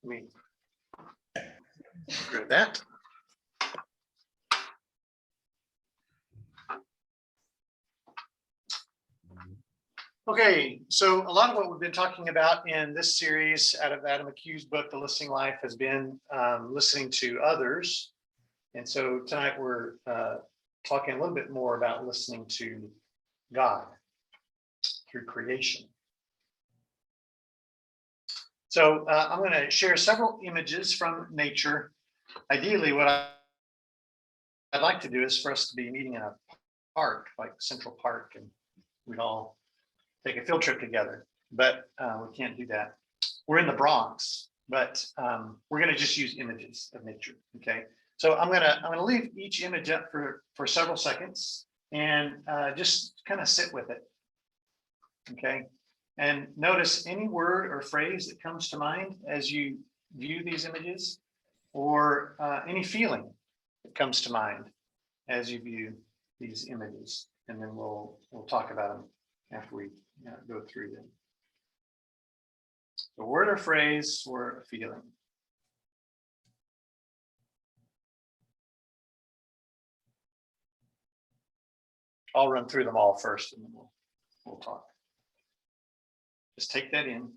Let me agree with that. Okay, so a lot of what we've been talking about in this series out of Adam McHugh's book, The Listening Life, has been listening to others. And so tonight we're talking a little bit more about listening to God through creation. So I'm going to share several images from nature. Ideally, what I'd like to do is for us to be meeting in a park, like Central Park, and we'd all take a field trip together, but we can't do that. We're in the Bronx, but we're going to just use images of nature. Okay, so I'm gonna leave each image up for several seconds and just kind of sit with it. Okay, and notice any word or phrase that comes to mind as you view these images, or any feeling that comes to mind as you view these images, and then we'll talk about them after we go through them. A word or phrase or a feeling. I'll run through them all first, and then we'll talk. Just take that in.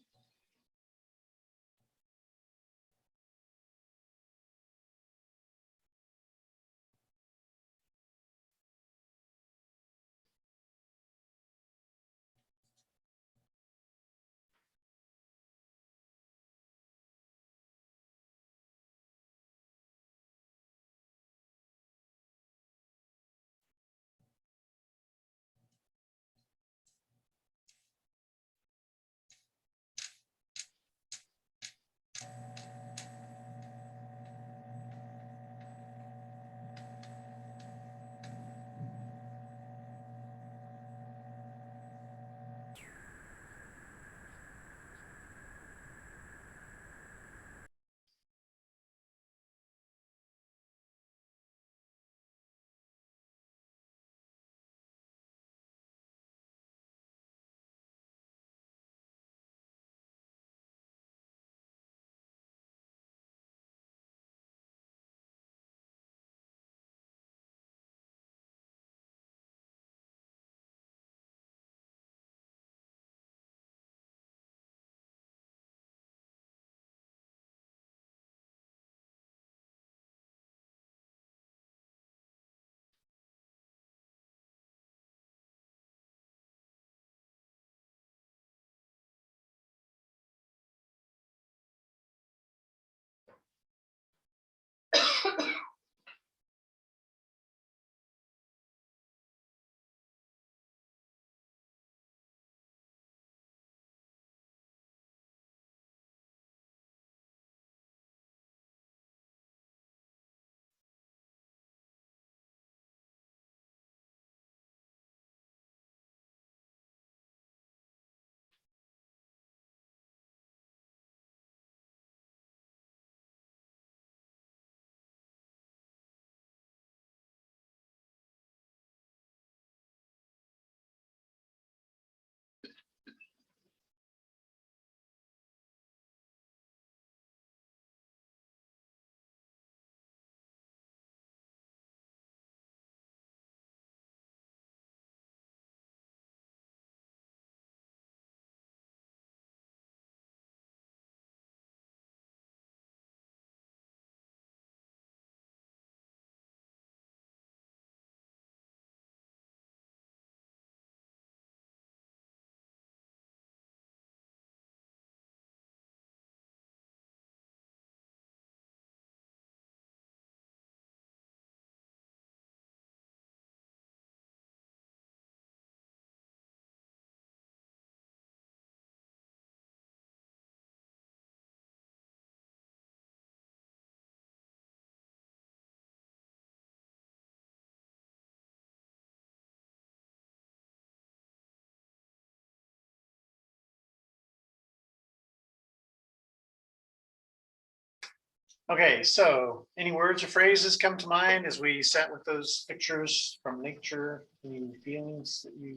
Okay, so any words or phrases come to mind as we sat with those pictures from nature? Any feelings that you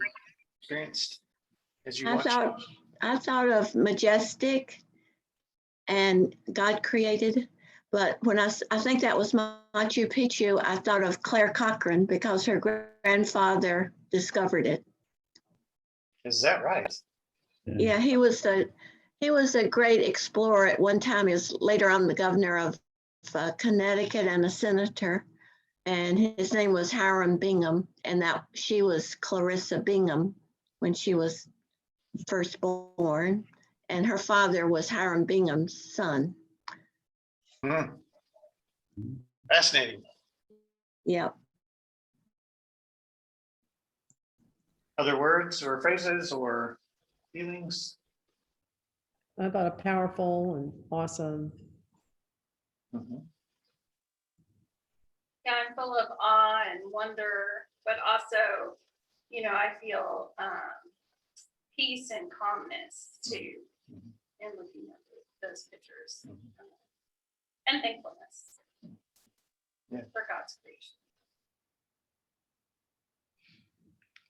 experienced as you watched? I thought of majestic and God created. But when I think that was Machu Picchu, I thought of Claire Cochran because her grandfather discovered it. Is that right? Yeah, he was a great explorer at one time. He was later on the governor of Connecticut and a senator. And his name was Hiram Bingham, and that she was Clarissa Bingham when she was first born, and her father was Hiram Bingham's son. Fascinating. Yeah. Other words or phrases or feelings? I thought of powerful and awesome. Yeah, I'm full of awe and wonder, but also, I feel peace and calmness too in looking at those pictures, and thankfulness for God's creation.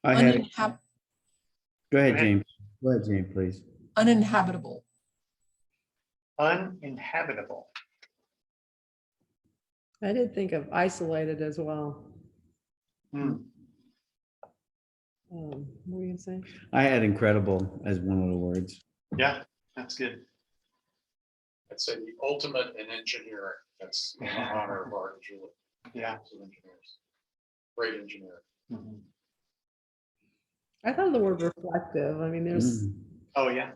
I had. Go ahead, James. Go ahead, James, please. Uninhabitable. Uninhabitable. I did think of isolated as well. What were you gonna say? I had incredible as one of the words. Yeah, that's good. I'd say the ultimate in engineering. That's in honor of our engineers. Great engineer. I thought of the word reflective. I mean, there's Oh, yeah.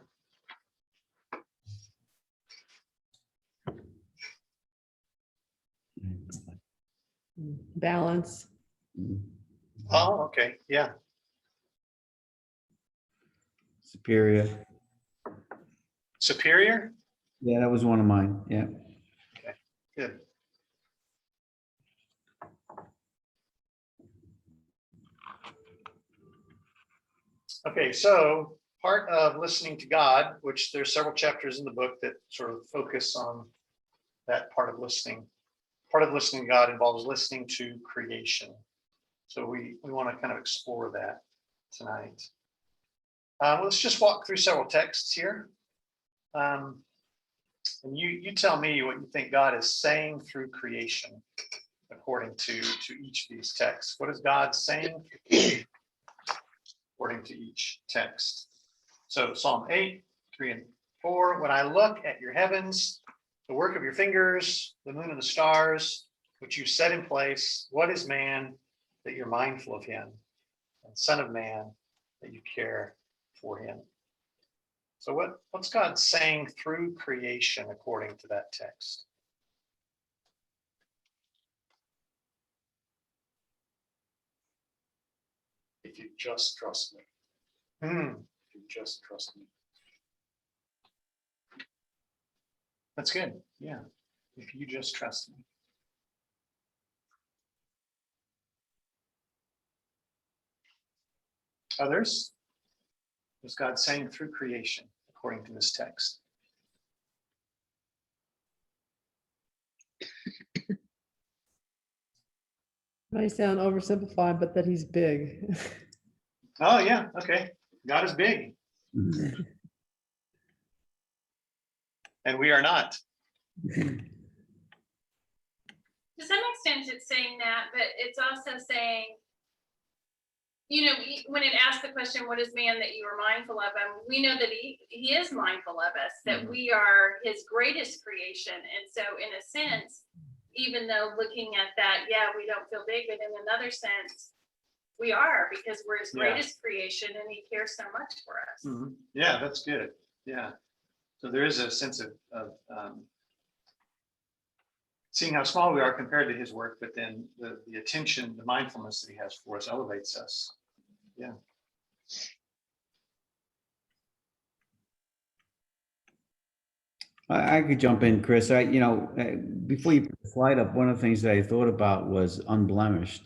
balance. Oh, okay. Yeah. Superior. Superior? Yeah, that was one of mine. Yeah. Okay, good. Okay, so part of listening to God, which there's several chapters in the book that sort of focus on that part of listening. Part of listening to God involves listening to creation. So we want to kind of explore that tonight. Let's just walk through several texts here. And you tell me what you think God is saying through creation according to each of these texts. What is God saying according to each text? So Psalm 8, 3 and 4, when I look at your heavens, the work of your fingers, the moon and the stars, which you set in place, what is man that you're mindful of him, and son of man that you care for him? So what's God saying through creation according to that text? If you just trust me. If you just trust me. That's good. Yeah. If you just trust me. Others? What's God saying through creation according to this text? Might sound oversimplified, but that he's big. Oh, yeah. Okay. God is big. And we are not. To some extent, it's saying that, but it's also saying, when it asks the question, what is man that you are mindful of him? We know that he is mindful of us, that we are his greatest creation. And so in a sense, even though looking at that, we don't feel big, but in another sense, we are, because we're his greatest creation and he cares so much for us. Yeah, that's good. Yeah. So there is a sense of seeing how small we are compared to his work, but then the attention, the mindfulness that he has for us elevates us. Yeah. I could jump in, Chris. Before you put the slide up, one of the things that I thought about was unblemished,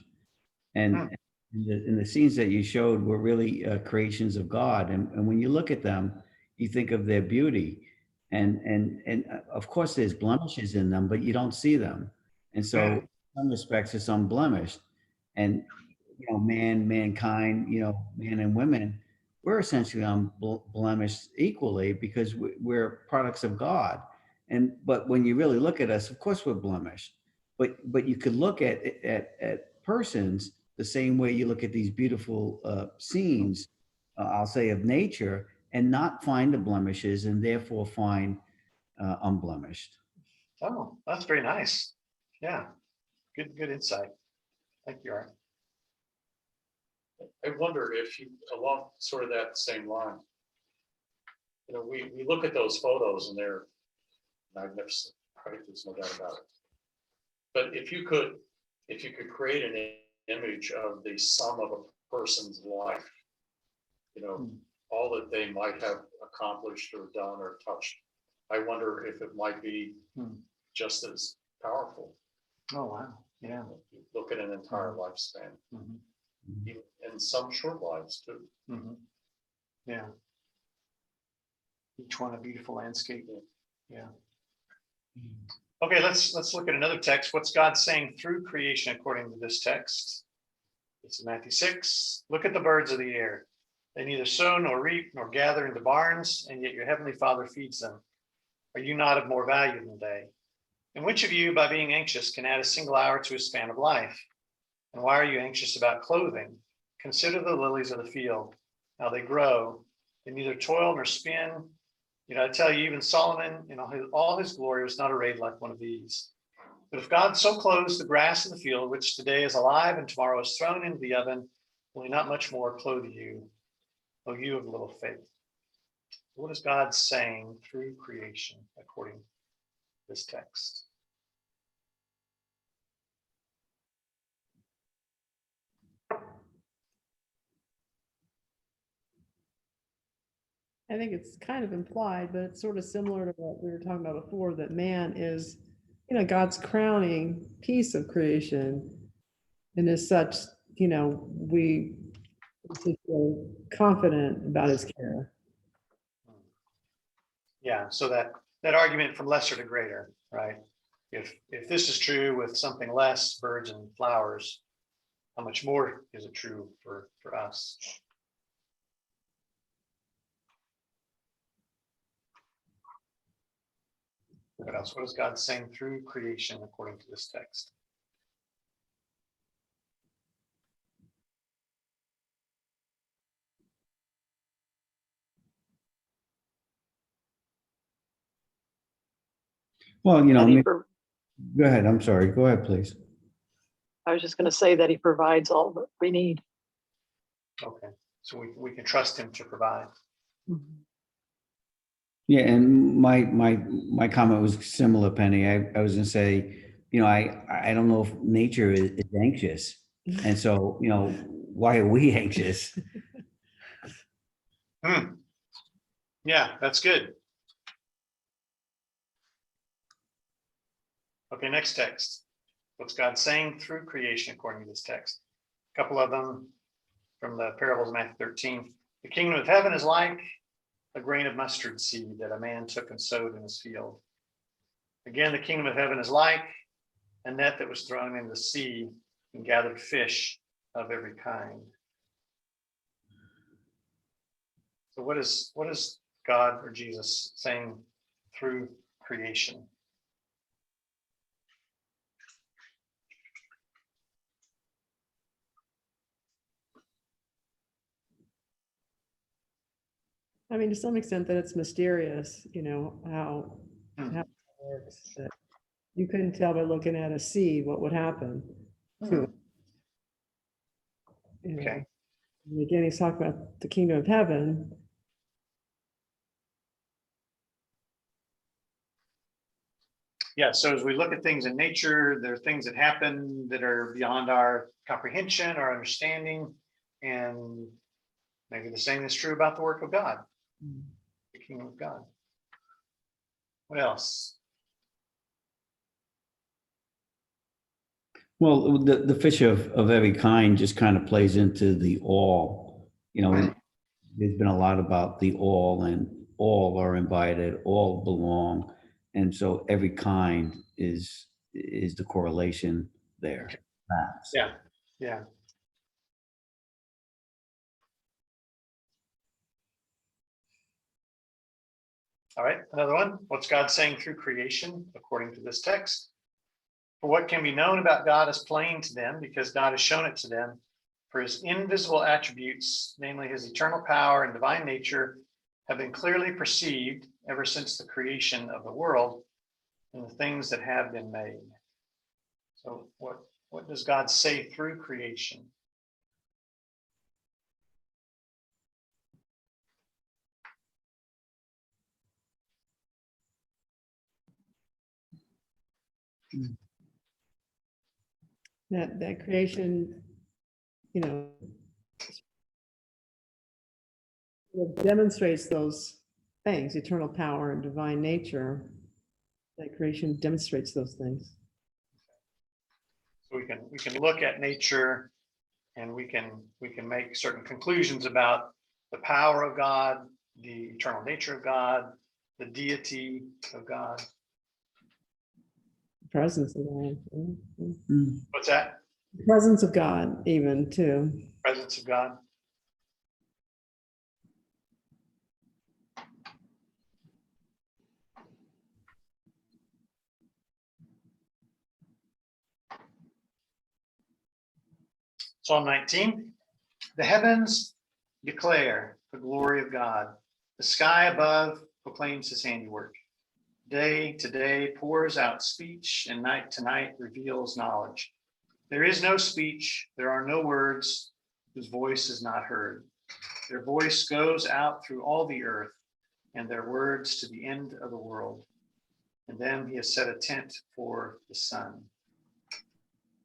and in the scenes that you showed were really creations of God. And when you look at them, you think of their beauty, and of course there's blemishes in them, but you don't see them. And so in some respects it's unblemished. And mankind, men and women, we're essentially unblemished equally because we're products of God. But when you really look at us, of course we're blemished. But you could look at persons the same way you look at these beautiful scenes, I'll say, of nature, and not find the blemishes, and therefore find unblemished. Oh, that's very nice. Yeah, good insight. Thank you, Art. I wonder if you, along sort of that same line, you know, we look at those photos and they're magnificent, right? There's no doubt about it. But if you could create an image of the sum of a person's life, you know, all that they might have accomplished or done or touched, I wonder if it might be just as powerful. Oh, wow. Yeah. Look at an entire lifespan, and some short lives too. Yeah. Each one a beautiful landscape. Yeah. Okay, let's look at another text. What's God saying through creation according to this text? It's in Matthew 6. Look at the birds of the air. They neither sow nor reap nor gather into barns, and yet your heavenly Father feeds them. Are you not of more value than they? And which of you, by being anxious, can add a single hour to his span of life? And why are you anxious about clothing? Consider the lilies of the field, how they grow. They neither toil nor spin. You know, I tell you, even Solomon in all his glory was not arrayed like one of these. But if God so clothes the grass of the field, which today is alive and tomorrow is thrown into the oven, will he not much more clothe you, O you of little faith? What is God saying through creation according to this text? I think it's kind of implied, but it's sort of similar to what we were talking about before, that man is, you know, God's crowning piece of creation. And as such, you know, we should feel confident about his care. Yeah, so that argument from lesser to greater, right? If this is true with something less, birds and flowers, how much more is it true for us? What else? What is God saying through creation according to this text? Well, you know, And he pro- go ahead. I'm sorry. Go ahead, please. I was just going to say that he provides all that we need. Okay, so we can trust him to provide. Yeah, and my comment was similar, Penny. I was gonna say, you know, I don't know if nature is anxious, and so, you know, why are we anxious? Yeah, that's good. Okay, next text. What's God saying through creation according to this text? A couple of them from the parables of Matthew 13. The kingdom of heaven is like a grain of mustard seed that a man took and sowed in his field. Again, the kingdom of heaven is like a net that was thrown into the sea and gathered fish of every kind. So what is God or Jesus saying through creation? I mean, to some extent that it's mysterious, you know, how it works. That you couldn't tell by looking at a seed what would happen to it. You know? Okay. And again, he's talking about the kingdom of heaven. Yeah, so as we look at things in nature, there are things that happen that are beyond our comprehension, our understanding, and maybe the same is true about the work of God, the kingdom of God. What else? Well, the fish of every kind just kind of plays into the all. You know, there's been a lot about the all, and all are invited, all belong, and so every kind is the correlation there. Perhaps. Yeah, yeah. All right, another one. What's God saying through creation according to this text? For what can be known about God is plain to them because God has shown it to them. For his invisible attributes, namely his eternal power and divine nature, have been clearly perceived ever since the creation of the world and the things that have been made. So what does God say through creation? That creation, you know, it demonstrates those things, eternal power and divine nature. That creation demonstrates those things. So we can look at nature and we can make certain conclusions about the power of God, the eternal nature of God, the deity of God. Presence of God. What's that? Presence of God, even too. Presence of God. Psalm 19. The heavens declare the glory of God. The sky above proclaims his handiwork. Day to day pours out speech, and night to night reveals knowledge. There is no speech, there are no words whose voice is not heard. Their voice goes out through all the earth, and their words to the end of the world. And then he has set a tent for the sun.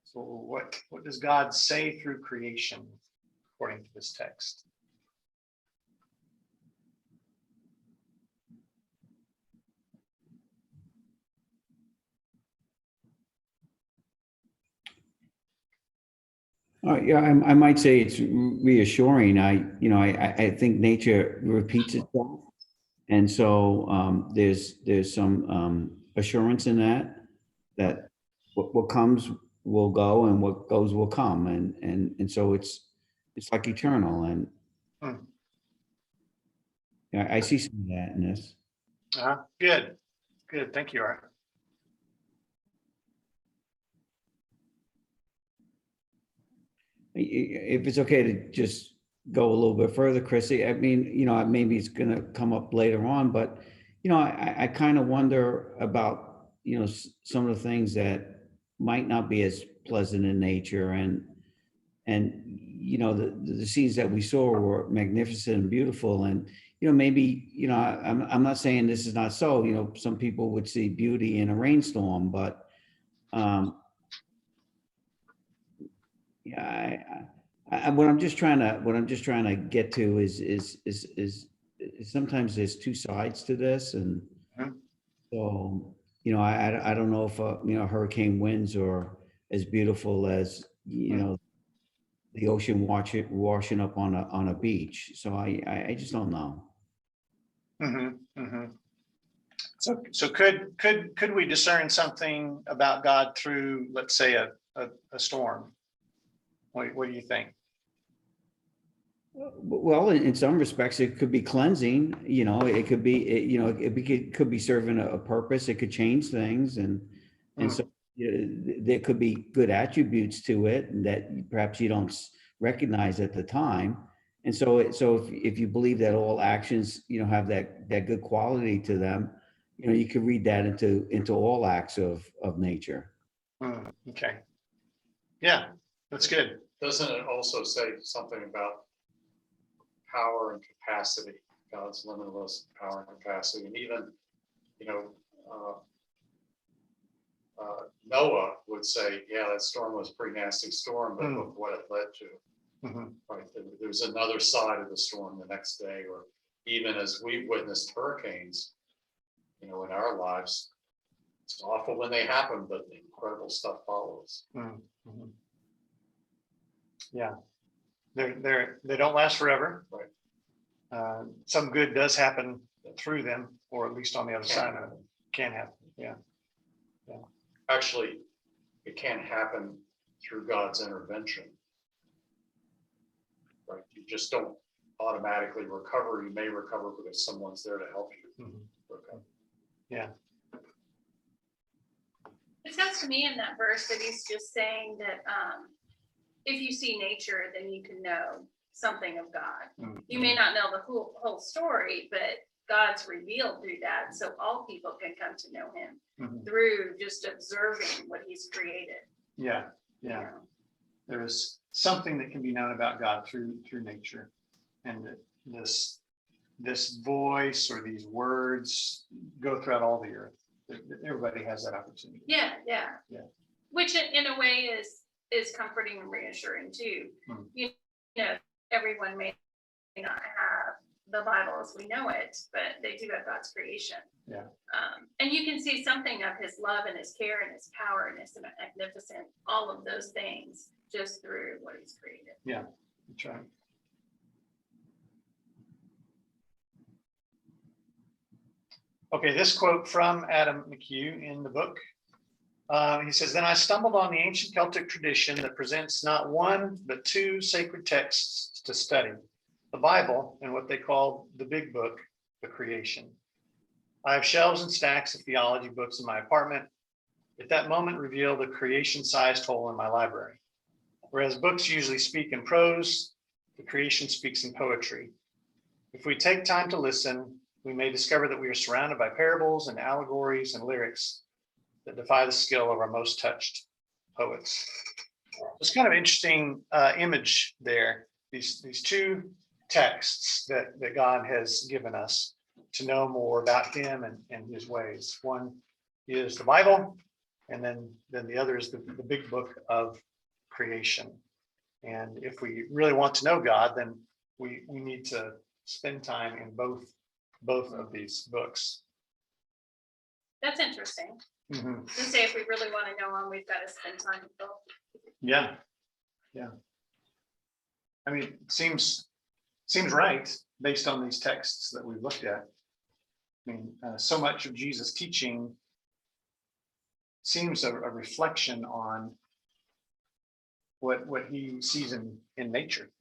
So what does God say through creation, according to this text? Yeah, I might say it's reassuring. I think nature repeats itself. And so there's some assurance in that what comes will go and what goes will come. And so it's like eternal. And Hmm. yeah, I see some of that in this. Good. Thank you, Art. If it's okay to just go a little bit further, Chrissy, I mean, maybe it's going to come up later on, but, I kind of wonder about, some of the things that might not be as pleasant in nature and, the scenes that we saw were magnificent and beautiful. And, maybe, I'm not saying this is not so, some people would see beauty in a rainstorm, but, yeah, what I'm just trying to get to is sometimes there's two sides to this, and Mhm. so I don't know if hurricane winds are as beautiful as the ocean washing up on a beach. So I just don't know. Mm-hmm, mm-hmm. So could we discern something about God through, let's say, a storm? What do you think? Well, in some respects, it could be cleansing. It could be, it could be serving a purpose. It could change things, and so there could be good attributes to it that perhaps you don't recognize at the time. And so if you believe that all actions, have that good quality to them, you could read that into all acts of nature. Okay. Yeah, that's good. Doesn't it also say something about power and capacity, God's limitless power and capacity? And even, Noah would say, yeah, that storm was a pretty nasty storm, but look what it led to. Mhm. Right. There's another side of the storm the next day, or even as we've witnessed hurricanes, in our lives. It's awful when they happen, but incredible stuff follows. Mhm. Yeah, they don't last forever. Right. Some good does happen through them, or at least on the other side of it. Can happen. Yeah. Actually, it can happen through God's intervention. Right. You just don't automatically recover. You may recover because someone's there to help you Mhm. recover. It sounds to me in that verse that he's just saying that if you see nature, then you can know something of God. Mhm. You may not know the whole story, but God's revealed through that, so all people can come to know him Mhm. through just observing what he's created. Yeah, you yeah. know? There is something that can be known about God through nature, and that this voice or these words go throughout all the earth. Everybody has that opportunity. Yeah. Yeah. Which in a way is comforting and reassuring too. Hmm. You know, everyone may not have the Bible as we know it, but they do have God's creation. Yeah. And you can see something of his love and his care and his power and his magnificent, all of those things just through what he's created. Yeah, that's right. Okay, this quote from Adam McHugh in the book. He says, "Then I stumbled on the ancient Celtic tradition that presents not one, but two sacred texts to study, the Bible and what they call the big book, the creation. I have shelves and stacks of theology books in my apartment. At that moment revealed a creation-sized hole in my library. Whereas books usually speak in prose, the creation speaks in poetry. If we take time to listen, we may discover that we are surrounded by parables and allegories and lyrics that defy the skill of our most touched poets." It's kind of interesting image there. These two texts that God has given us to know more about him and his ways. One is the Bible, and then the other is the big book of creation. And if we really want to know God, then we need to spend time in both of these books. That's interesting. Mhm. To say if we really want to know him, we've got to spend time with both. Yeah. I mean, it seems right based on these texts that we've looked at. I mean, so much of Jesus' teaching seems a reflection on what he sees in nature.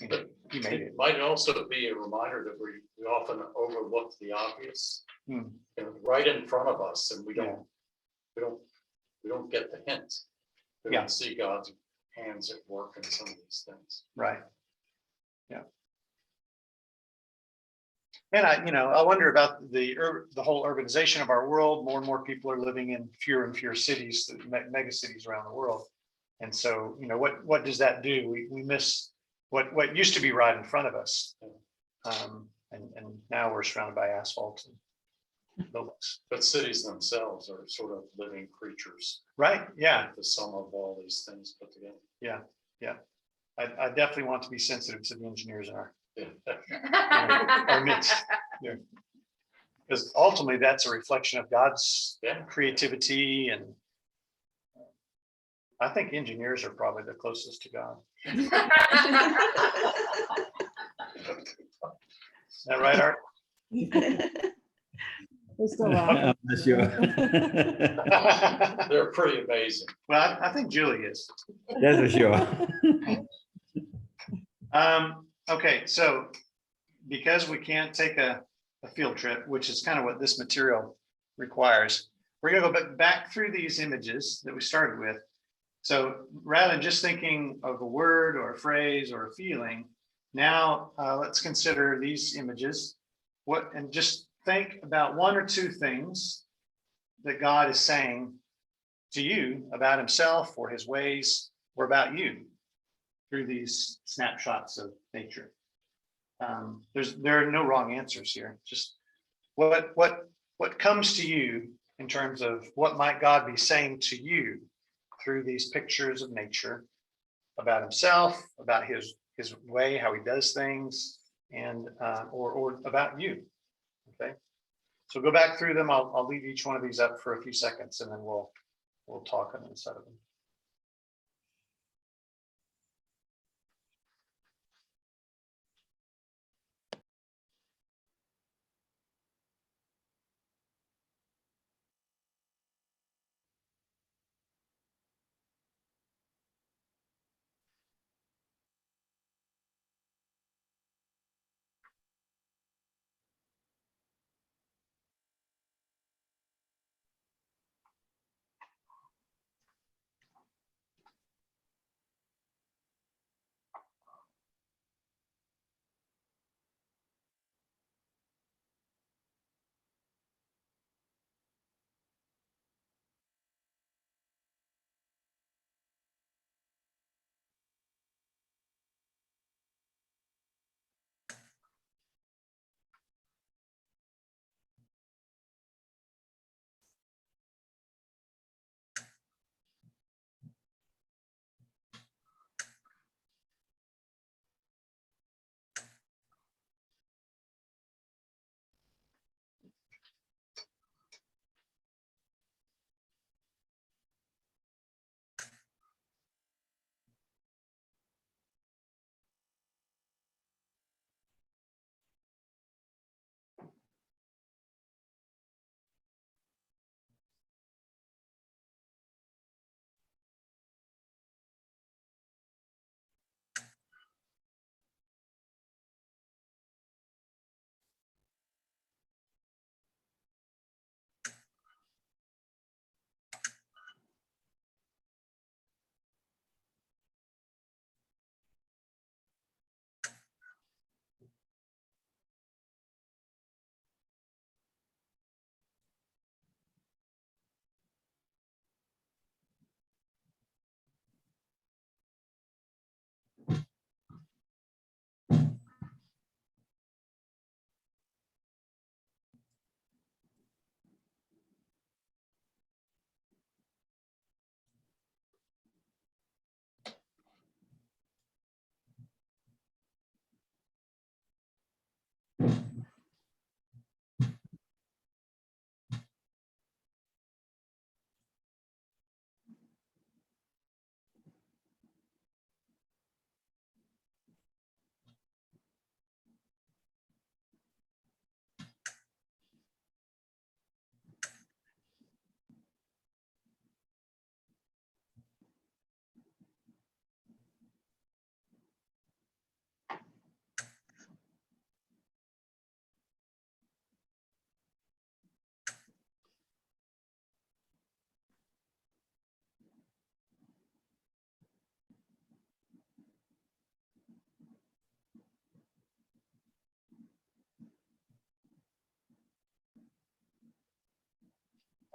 You know, he made it. It might also be a reminder that we often overlook the obvious, Hmm. right in front of us, and we Yeah. don't get the hint. We Yeah. don't see God's hands at work in some of these things. Right. Yeah. And I wonder about the whole urbanization of our world. More and more people are living in fewer and fewer cities, mega cities around the world. And so, what does that do? We miss what used to be right in front of us. And now we're surrounded by asphalt and buildings. But cities themselves are sort of living creatures. Right. Yeah. The sum of all these things put together. Yeah. I definitely want to be sensitive to the engineers in our midst. Because ultimately that's a reflection of God's creativity, and I think engineers are probably the closest to God. Is that right, Art? We're still I'm laughing. not sure. They're pretty amazing. Well, I think Julie is. That's for sure. Okay, so because we can't take a field trip, which is kind of what this material requires, we're going to go back through these images that we started with. So rather than just thinking of a word or a phrase or a feeling, now let's consider these images. And just think about one or two things that God is saying to you about himself or his ways or about you through these snapshots of nature. There are no wrong answers here. Just what comes to you in terms of what might God be saying to you through these pictures of nature about himself, about his way, how he does things, and or about you. Okay, so go back through them. I'll leave each one of these up for a few seconds, and then we'll talk on the inside of them.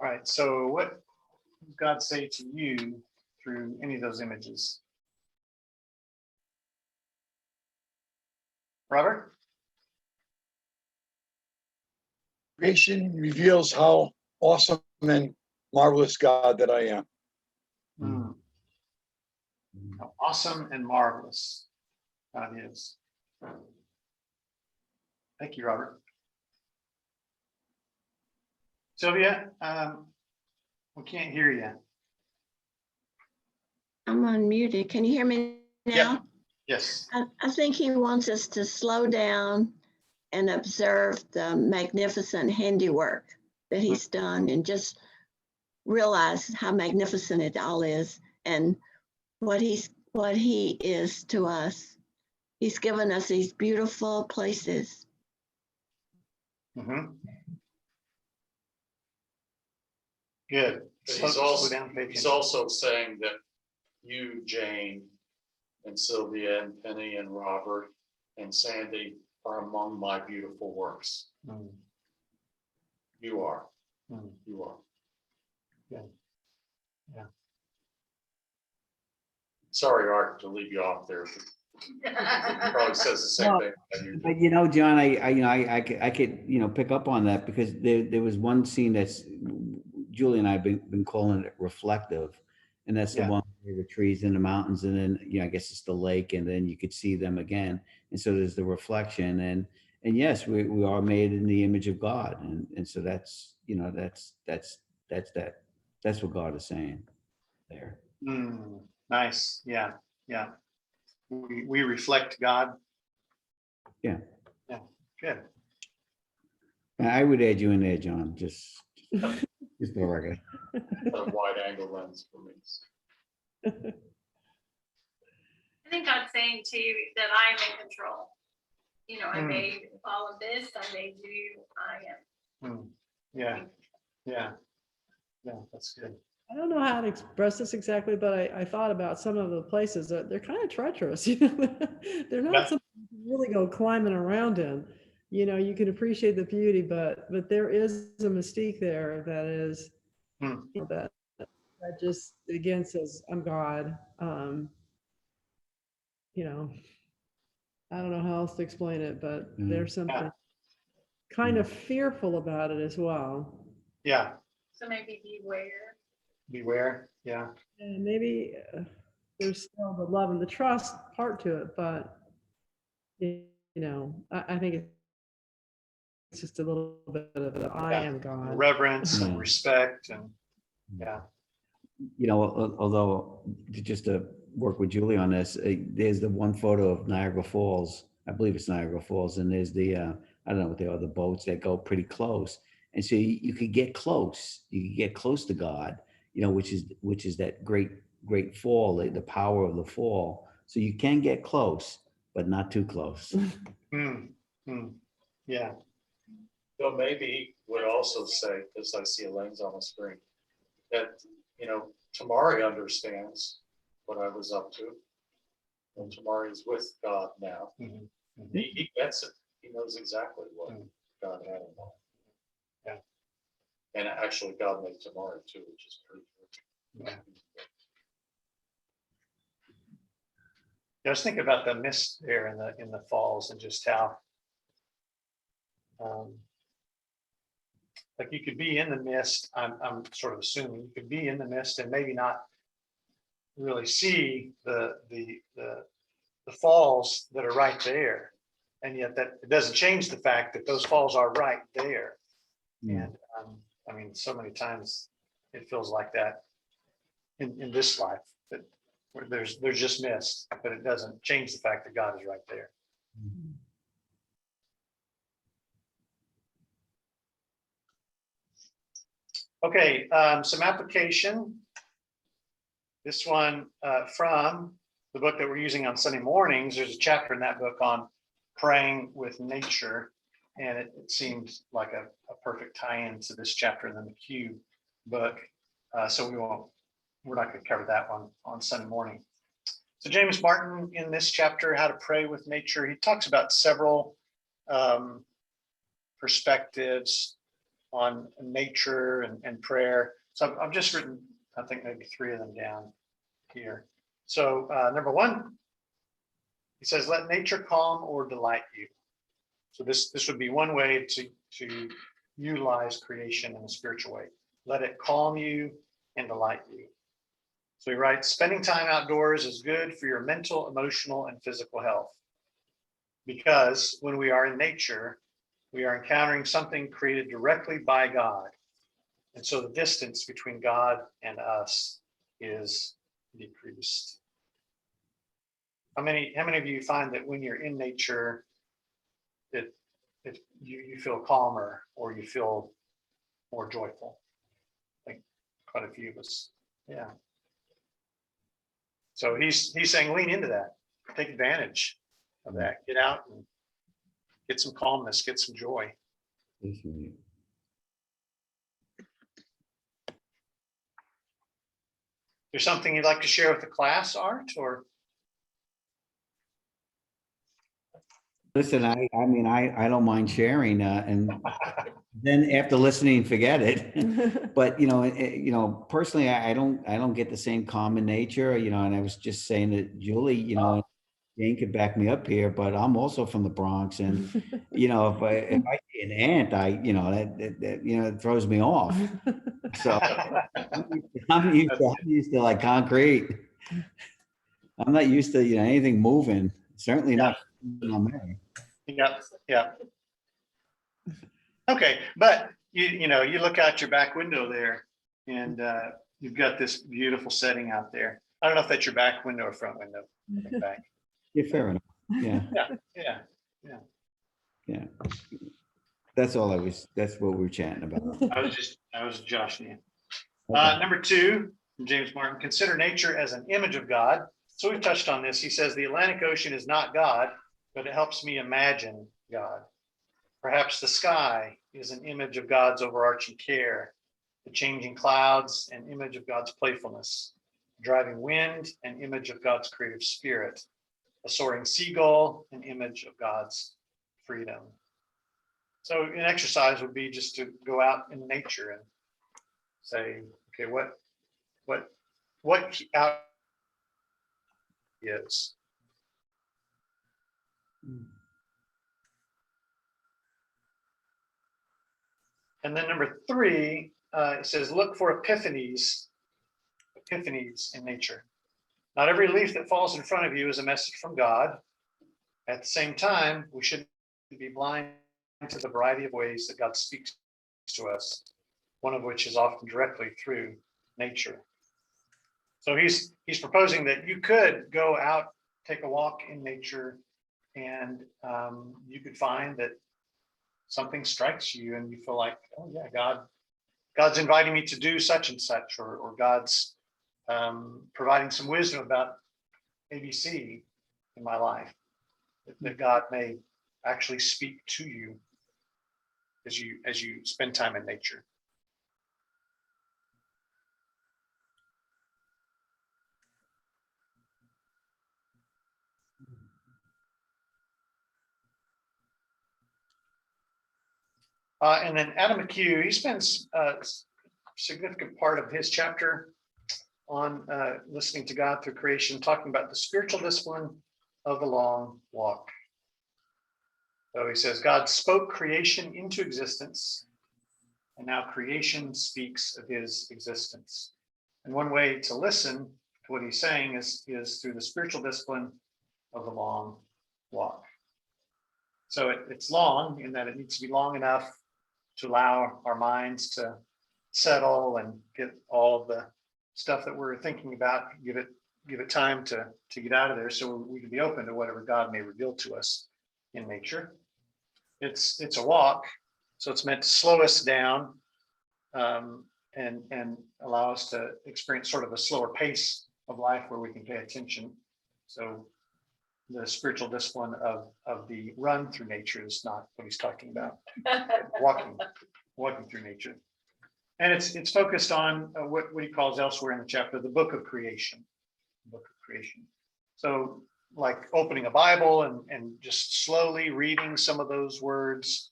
All right, so what does God say to you through any of those images? Robert? Creation reveals how awesome and marvelous God that I am. Hmm. How awesome and marvelous God is. Thank you, Robert. Sylvia, we can't hear you. I'm unmuted. Can you hear me now? Yep. Yes. I think he wants us to slow down and observe the magnificent handiwork that he's done and just realize how magnificent it all is and what he is to us. He's given us these beautiful places. Mm-hmm. Good. But Slow down, pay he's attention. also saying that you, Jane, and Sylvia, and Penny, and Robert, and Sandy are among my beautiful works. Mm, You are. mm, You are. Good. Yeah. Sorry, Art, to leave you off there. Probably says the same No, thing. that you do. But John, I could pick up on that because there was one scene that's Julie and I have been calling it reflective, and that's the Yeah. one where the trees in the mountains, and then I guess it's the lake, and then you could see them again, and so there's the reflection, and yes, we are made in the image of God, and so that's that's what God is saying there. Mm, nice. Yeah. Yeah. We reflect God. Yeah. Yeah. Good. And I would add you in there, John, just for the record. A wide angle lens for me. I think God's saying too that I am in control. You know, I Mm. made all of this, I made you, I am. Mm, yeah. Yeah. Yeah. That's good. I don't know how to express this exactly, but I thought about some of the places that they're kind of treacherous. You know, they're not Yeah. something you can really go climbing around in. You know, you can appreciate the beauty, but there is a mystique there that is, Hmm. you know, that just again says, I'm God. You know, I don't know how else to explain it, but there's something kind of fearful about it as well. Yeah. So maybe beware. Beware. Yeah. And maybe there's still the love and the trust part to it, but you know, I think it's just a little bit of the I am God. Reverence and Yeah. respect and yeah. Although just to work with Julie on this, there's the one photo of Niagara Falls. I believe it's Niagara Falls, and there's the I don't know what they are, the boats that go pretty close, and so you could get close. You could get close to God, which is that great fall, the power of the fall. So you can get close, but not too close. Mm, mm, yeah. Though maybe he would also say, because I see Elaine's on the screen, that, Tamari understands what I was up to. And Tamari is with God now. Mhm, mhm. He gets it. He knows exactly what Mm. God had in mind. Yeah. And actually, God made Tamari too, which is pretty good. Yeah. I was thinking about the mist there in the falls and just how like you could be in the mist. I'm sort of assuming you could be in the mist and maybe not really see the falls that are right there, and yet that it doesn't change the fact that those falls are right there. Mm. And I mean, so many times it feels like that in this life that where there's just mist, but it doesn't change the fact that God is right there. Okay, some application. This one from the book that we're using on Sunday mornings. There's a chapter in that book on praying with nature, and it seems like a perfect tie-in to this chapter in the McHugh book. So we're not going to cover that one on Sunday morning. So James Martin, in this chapter, How to Pray with Nature, he talks about several perspectives on nature and prayer. So I've just written, I think maybe 3 of them down here. So number 1, he says, let nature calm or delight you. So this would be one way to utilize creation in a spiritual way. Let it calm you and delight you. So he writes, spending time outdoors is good for your mental, emotional, and physical health. Because when we are in nature, we are encountering something created directly by God. And so the distance between God and us is decreased. How many of you find that when you're in nature, you feel calmer or you feel more joyful? I think quite a few of us. Yeah. So he's saying lean into that, take advantage of that, get out and get some calmness, get some joy. There's something you'd like to share with the class, Art, or? Listen, I mean, I don't mind sharing, and then after listening, forget it. But personally, I don't get the same calm in nature, and I was just saying that Julie, Jane could back me up here, but I'm also from the Bronx, and if I see an ant, that it throws me off. So I'm used to like concrete. I'm not used to anything moving. Certainly not on me. Yeah. Okay, but you look out your back window there, and you've got this beautiful setting out there. I don't know if that's your back window or front window. Back. Yeah, fair enough. Yeah. Yeah. That's what we were chatting about. I was joshing you. Number 2, from James Martin, consider nature as an image of God. So we've touched on this. He says the Atlantic Ocean is not God, but it helps me imagine God. Perhaps the sky is an image of God's overarching care, the changing clouds, an image of God's playfulness, driving wind, an image of God's creative spirit, a soaring seagull, an image of God's freedom. So an exercise would be just to go out in nature and say, okay, what out is. And then number 3, it says, look for epiphanies in nature. Not every leaf that falls in front of you is a message from God. At the same time, we shouldn't be blind to the variety of ways that God speaks to us, one of which is often directly through nature. So he's proposing that you could go out, take a walk in nature, and you could find that something strikes you and you feel like, oh yeah, God's inviting me to do such and such, or God's providing some wisdom about ABC in my life, that God may actually speak to you as you spend time in nature. And then Adam McHugh, he spends a significant part of his chapter on listening to God through creation, talking about the spiritual discipline of the long walk. So he says, God spoke creation into existence, and now creation speaks of his existence. And one way to listen to what he's saying is through the spiritual discipline of the long walk. So it's long in that it needs to be long enough to allow our minds to settle and get all of the stuff that we're thinking about, give it time to get out of there, so we can be open to whatever God may reveal to us in nature. It's a walk, so it's meant to slow us down and allow us to experience sort of a slower pace of life where we can pay attention. So the spiritual discipline of the run through nature is not what he's talking about. walking through nature. And it's focused on what he calls elsewhere in the chapter, the book of creation. So like opening a Bible and just slowly reading some of those words,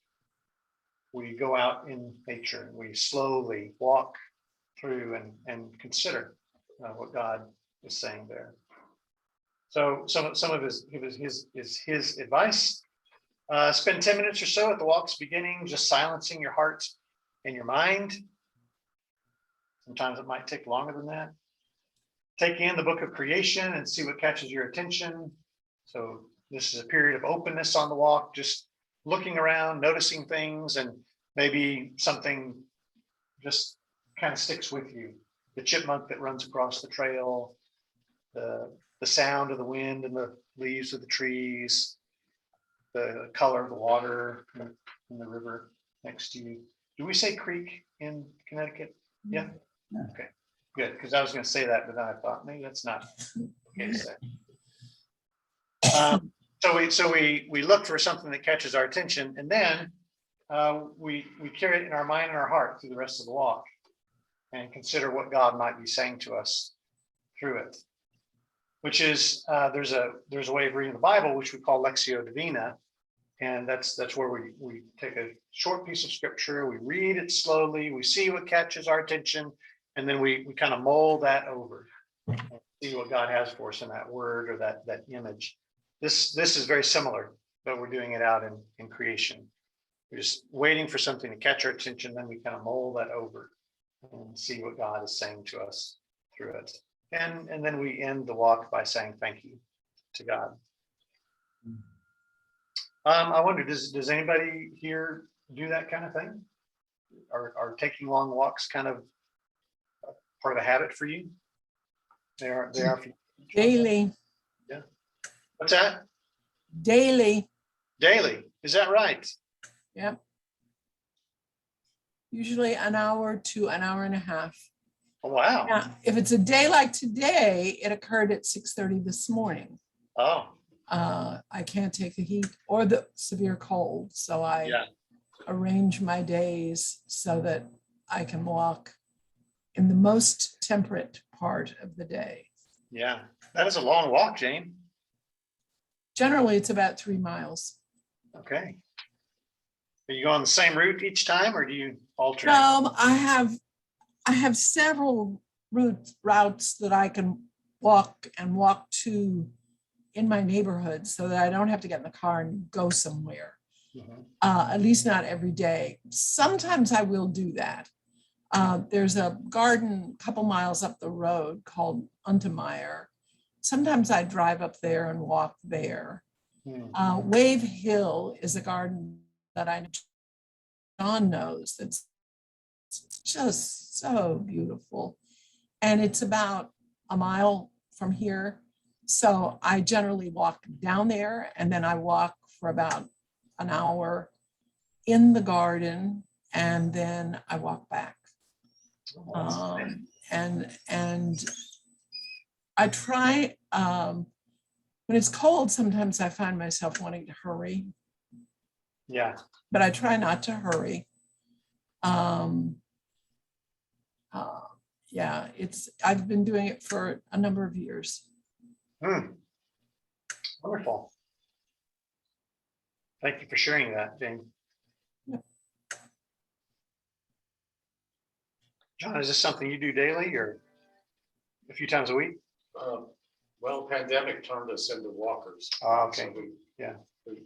we go out in nature and we slowly walk through and consider what God is saying there. So some of his advice. Spend 10 minutes or so at the walk's beginning, just silencing your heart and your mind. Sometimes it might take longer than that. Take in the book of creation and see what catches your attention. So this is a period of openness on the walk, just looking around, noticing things, and maybe something just kind of sticks with you. The chipmunk that runs across the trail, the sound of the wind and the leaves of the trees, the color of the water in the river next to you. Do we say creek in Connecticut? Yeah. Yeah. Okay, good. Because I was going to say that, but then I thought maybe that's not okay to say. So we look for something that catches our attention, and then we carry it in our mind and our heart through the rest of the walk, and consider what God might be saying to us through it. Which is there's a way of reading the Bible which we call Lectio Divina, and that's where we take a short piece of scripture, we read it slowly, we see what catches our attention, and then we kind of mold that over and see what God has for us in that word or that image. This is very similar, but we're doing it out in creation. We're just waiting for something to catch our attention, then we kind of mold that over and see what God is saying to us through it. And then we end the walk by saying thank you to God. I wonder, does anybody here do that kind of thing? Are taking long walks kind of part of a habit for you? They are for you. Daily, What's that? daily. Daily. Is that right? Yep. Usually an hour to an hour and a half. Oh, wow. Now, if it's a day like today, it occurred at 6:30 this morning. Oh, I can't take the heat or the severe cold, so I yeah. arrange my days so that I can walk in the most temperate part of the day. Yeah. That is a long walk, Jane. Generally, it's about 3 miles. Okay. Are you going the same route each time, or do you alternate? No, I have several routes that I can walk to in my neighborhood so that I don't have to get in the car and go somewhere. Mhm. At least not every day. Sometimes I will do that. There's a garden a couple miles up the road called Untermeyer. Sometimes I drive up there and walk there. Wave Hill is a garden that I know John knows that's just so beautiful. And it's about a mile from here. So I generally walk down there and then I walk for about an hour in the garden and then I walk back. And I try, when it's cold, sometimes I find myself wanting to hurry, Yeah. but I try not to hurry. Yeah, I've been doing it for a number of years. Wonderful. Thank you for sharing that, Jane. Yep. John, is this something you do daily or a few times a week? Well, pandemic turned us into walkers. Oh, okay. So Yeah. We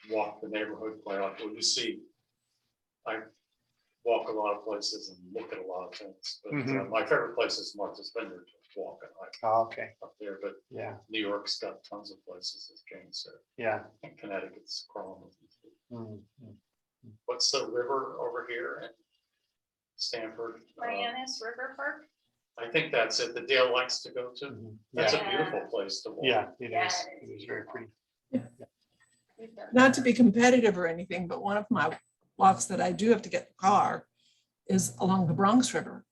walk the neighborhood quite often. You see, I walk a lot of places and look at a lot of things. But my favorite place is Martha's Vineyard to walk and hike Oh, okay. up there. But Yeah. New York's got tons of places, as Jane said. Yeah. And Connecticut's crawling with them. Mhm. What's the river over here in Stanford? Hyannis River Park. I think that's it. The Dale likes to go to. Mhm. That's Yeah. a beautiful place to walk. Yeah, it Yeah, is. it It is very pretty. We've done Not that. to be competitive or anything, but one of my walks that I do have to get in the car is along the Bronx River,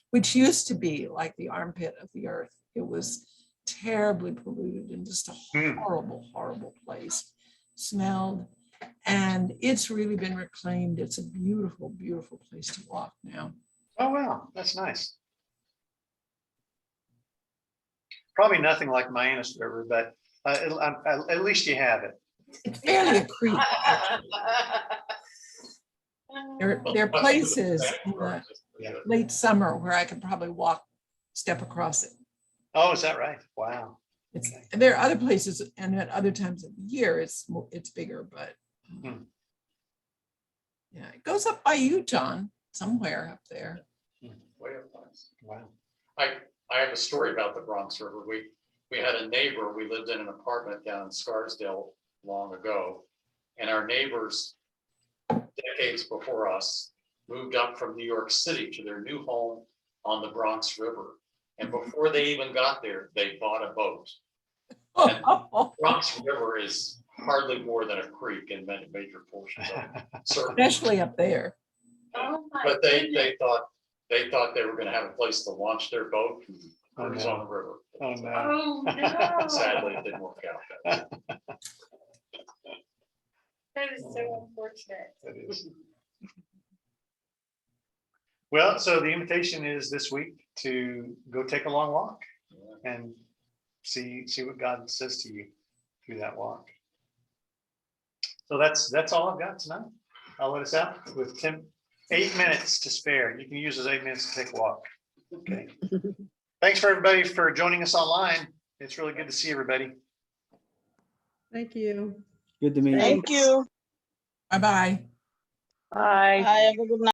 which used to be like the armpit of the earth. It was terribly polluted and just a horrible, horrible place. Smelled, and it's really been reclaimed. It's a beautiful, beautiful place to walk now. Oh, wow. That's nice. Probably nothing like Hyannis River, but at least you have it. It's barely a creek. There are places in the late summer where I could probably step across it. Oh, is that right? Wow. There are other places and at other times of the year, it's bigger, but Hmm. yeah, it goes up by you, John, somewhere up there. Way up nice. Wow. I have a story about the Bronx River. We had a neighbor, we lived in an apartment down in Scarsdale long ago. And our neighbors, decades before us, moved up from New York City to their new home on the Bronx River. And before they even got there, they bought a boat. And Bronx River is hardly more than a creek in many major portions of it. Certainly. Especially up there. Oh my But they goodness. thought they were gonna have a place to launch their boat and Oh, cruise no. on the river. Oh, no. Oh, no. Sadly, it didn't work out. That is so unfortunate. That is. Well, so the invitation is this week to go take a long walk and see what God says to you through that walk. So that's all I've got tonight. I'll let us out with 8 minutes to spare. You can use those 8 minutes to take a walk. Okay. Thanks for everybody for joining us online. It's really good to see everybody. Thank you. Good to meet you. Thank you. Bye-bye. Bye. Bye. Have a good night.